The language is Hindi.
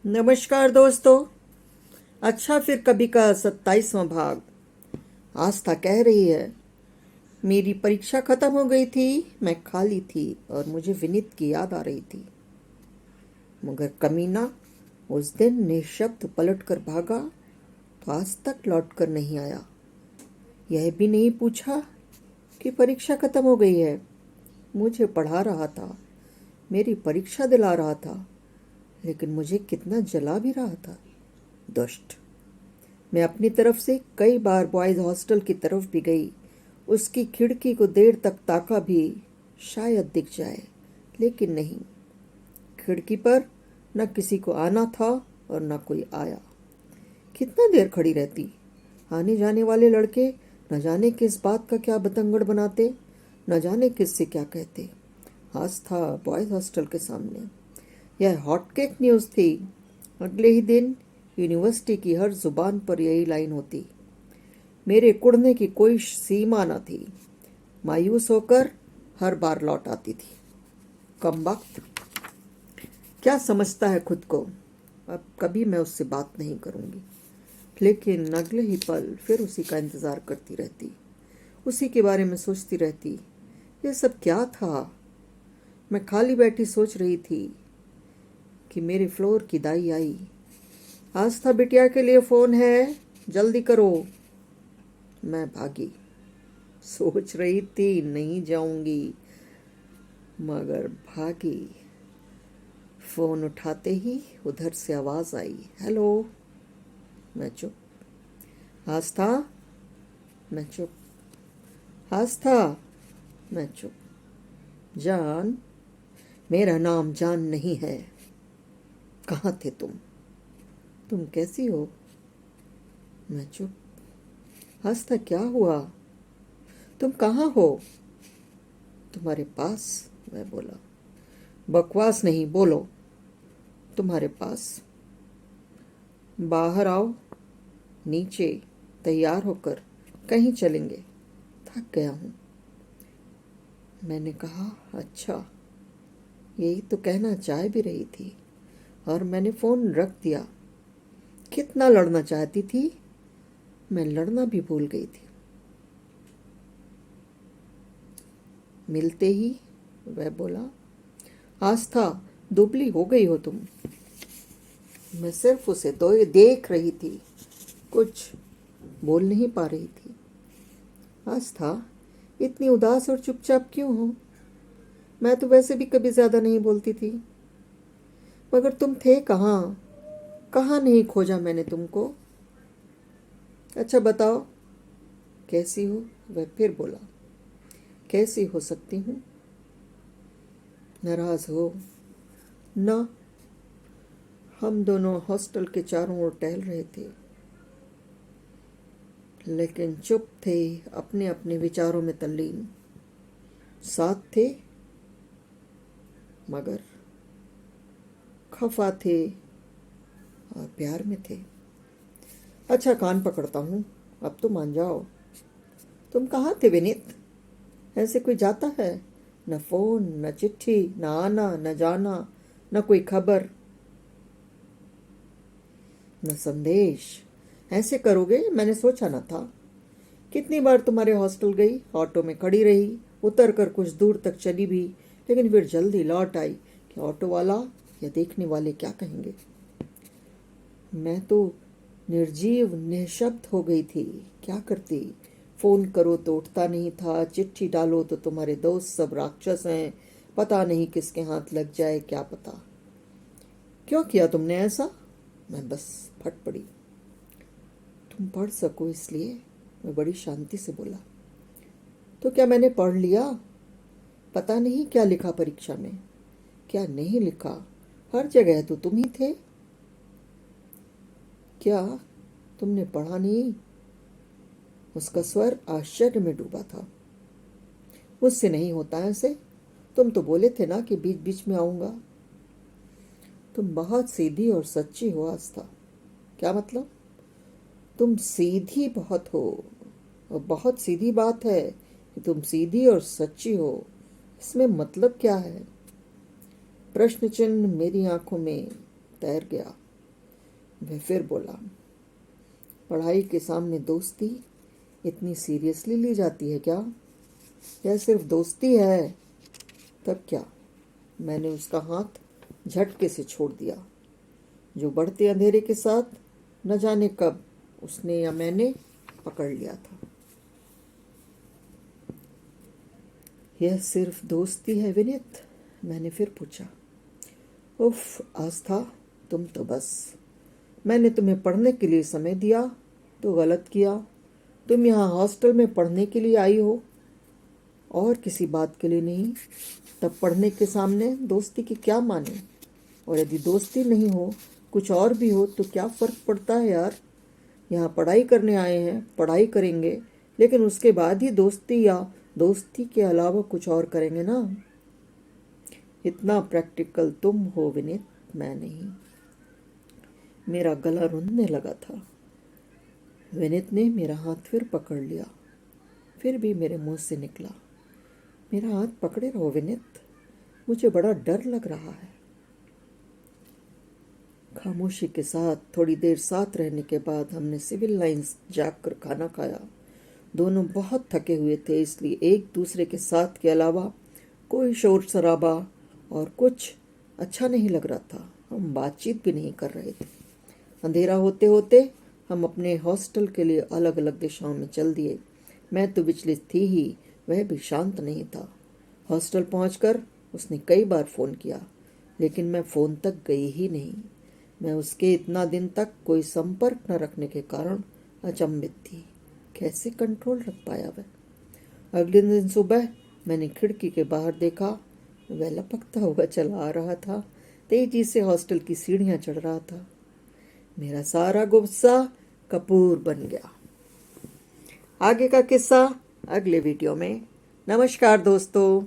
नमस्कार दोस्तों। अच्छा फिर कभी का 27वां भाग। आस्था कह रही है, मेरी परीक्षा खत्म हो गई थी। मैं खाली थी और मुझे विनीत की याद आ रही थी। मगर कमीना उस दिन निशब्द पलट कर भागा तो आज तक लौट कर नहीं आया। यह भी नहीं पूछा कि परीक्षा खत्म हो गई है। मुझे पढ़ा रहा था, मेरी परीक्षा दिला रहा था, लेकिन मुझे कितना जला भी रहा था। दुष्ट। मैं अपनी तरफ से कई बार बॉयज़ हॉस्टल की तरफ भी गई। उसकी खिड़की को देर तक ताका भी, शायद दिख जाए, लेकिन नहीं। खिड़की पर न किसी को आना था और न कोई आया। कितना देर खड़ी रहती। आने जाने वाले लड़के न जाने किस बात का क्या बतंगड़ बनाते, न जाने किससे क्या कहते। आज था बॉयज़ हॉस्टल के सामने। यह हॉटकेक न्यूज़ थी। अगले ही दिन यूनिवर्सिटी की हर जुबान पर यही लाइन होती। मेरे कुढ़ने की कोई सीमा न थी। मायूस होकर हर बार लौट आती थी। कमबख्त, क्या समझता है खुद को। अब कभी मैं उससे बात नहीं करूंगी। लेकिन अगले ही पल फिर उसी का इंतज़ार करती रहती, उसी के बारे में सोचती रहती। ये सब क्या था। मैं खाली बैठी सोच रही थी कि मेरे फ्लोर की दाई आई। आस्था बिटिया के लिए फ़ोन है, जल्दी करो। मैं भागी। सोच रही थी नहीं जाऊंगी, मगर भागी। फ़ोन उठाते ही उधर से आवाज़ आई, हेलो। मैं चुप। आस्था। मैं चुप। आस्था। मैं चुप। जान। मेरा नाम जान नहीं है। कहाँ थे तुम? तुम कैसी हो? मैं चुप। आस्था, क्या हुआ? तुम कहाँ हो? तुम्हारे पास। मैं बोला। बकवास नहीं, बोलो। तुम्हारे पास। बाहर आओ, नीचे, तैयार होकर कहीं चलेंगे। थक गया हूँ। मैंने कहा, अच्छा। यही तो कहना चाह भी रही थी और मैंने फ़ोन रख दिया। कितना लड़ना चाहती थी, मैं लड़ना भी भूल गई थी। मिलते ही वह बोला, आस्था, दुबली हो गई हो तुम। मैं सिर्फ उसे देख रही थी, कुछ बोल नहीं पा रही थी। आस्था, इतनी उदास और चुपचाप क्यों हो? मैं तो वैसे भी कभी ज़्यादा नहीं बोलती थी। मगर तुम थे कहाँ? कहाँ नहीं खोजा मैंने तुमको। अच्छा बताओ, कैसी हो? वह फिर बोला, कैसी हो सकती हूँ? नाराज़ हो ना? हम दोनों हॉस्टल के चारों ओर टहल रहे थे, लेकिन चुप थे, अपने अपने विचारों में तल्लीन। साथ थे, मगर खफा थे और प्यार में थे। अच्छा, कान पकड़ता हूँ, अब तो मान जाओ। तुम कहाँ थे विनीत? ऐसे कोई जाता है? न फोन, न चिट्ठी, न आना न जाना, न कोई खबर, न संदेश। ऐसे करोगे, मैंने सोचा न था। कितनी बार तुम्हारे हॉस्टल गई, ऑटो में खड़ी रही, उतर कर कुछ दूर तक चली भी, लेकिन फिर जल्दी लौट आई कि ऑटो वाला या देखने वाले क्या कहेंगे। मैं तो निर्जीव निशब्द हो गई थी। क्या करती? फोन करो तो उठता नहीं था, चिट्ठी डालो तो तुम्हारे दोस्त सब राक्षस हैं, पता नहीं किसके हाथ लग जाए, क्या पता। क्यों किया तुमने ऐसा? मैं बस फट पड़ी। तुम पढ़ सको इसलिए, मैं बड़ी शांति से बोला। तो क्या मैंने पढ़ लिया? पता नहीं क्या लिखा परीक्षा में, क्या नहीं लिखा। हर जगह तो तुम ही थे। क्या तुमने पढ़ा नहीं? उसका स्वर आश्चर्य में डूबा था। मुझसे नहीं होता ऐसे। तुम तो बोले थे ना कि बीच बीच में आऊंगा। तुम बहुत सीधी और सच्ची हो आस्था। क्या मतलब? तुम सीधी बहुत हो, और बहुत सीधी बात है कि तुम सीधी और सच्ची हो। इसमें मतलब क्या है? प्रश्न चिन्ह मेरी आंखों में तैर गया। वह फिर बोला, पढ़ाई के सामने दोस्ती इतनी सीरियसली ली जाती है क्या? यह सिर्फ दोस्ती है। तब क्या? मैंने उसका हाथ झटके से छोड़ दिया, जो बढ़ते अंधेरे के साथ न जाने कब उसने या मैंने पकड़ लिया था। यह सिर्फ दोस्ती है विनीत? मैंने फिर पूछा। उफ आस्था, तुम तो बस। मैंने तुम्हें पढ़ने के लिए समय दिया तो गलत किया। तुम यहाँ हॉस्टल में पढ़ने के लिए आई हो और किसी बात के लिए नहीं। तब पढ़ने के सामने दोस्ती की क्या माने? और यदि दोस्ती नहीं हो, कुछ और भी हो, तो क्या फ़र्क पड़ता है यार? यहाँ पढ़ाई करने आए हैं, पढ़ाई करेंगे, लेकिन उसके बाद ही दोस्ती या दोस्ती के अलावा कुछ और करेंगे ना। इतना प्रैक्टिकल तुम हो विनीत, मैं नहीं। मेरा गला रुंधने लगा था। विनीत ने मेरा हाथ फिर पकड़ लिया। फिर भी मेरे मुंह से निकला, मेरा हाथ पकड़े रहो विनीत, मुझे बड़ा डर लग रहा है। खामोशी के साथ थोड़ी देर साथ रहने के बाद हमने सिविल लाइंस जाकर खाना खाया। दोनों बहुत थके हुए थे, इसलिए एक दूसरे के साथ के अलावा कोई शोर शराबा और कुछ अच्छा नहीं लग रहा था। हम बातचीत भी नहीं कर रहे थे। अंधेरा होते होते हम अपने हॉस्टल के लिए अलग अलग दिशाओं में चल दिए। मैं तो विचलित थी ही, वह भी शांत नहीं था। हॉस्टल पहुंचकर उसने कई बार फ़ोन किया, लेकिन मैं फ़ोन तक गई ही नहीं। मैं उसके इतना दिन तक कोई संपर्क न रखने के कारण अचंभित थी। कैसे कंट्रोल रख पाया वह? अगले दिन सुबह मैंने खिड़की के बाहर देखा, वह लपकता हुआ चला आ रहा था, तेजी से हॉस्टल की सीढ़ियां चढ़ रहा था। मेरा सारा गुस्सा कपूर बन गया। आगे का किस्सा अगले वीडियो में। नमस्कार दोस्तों।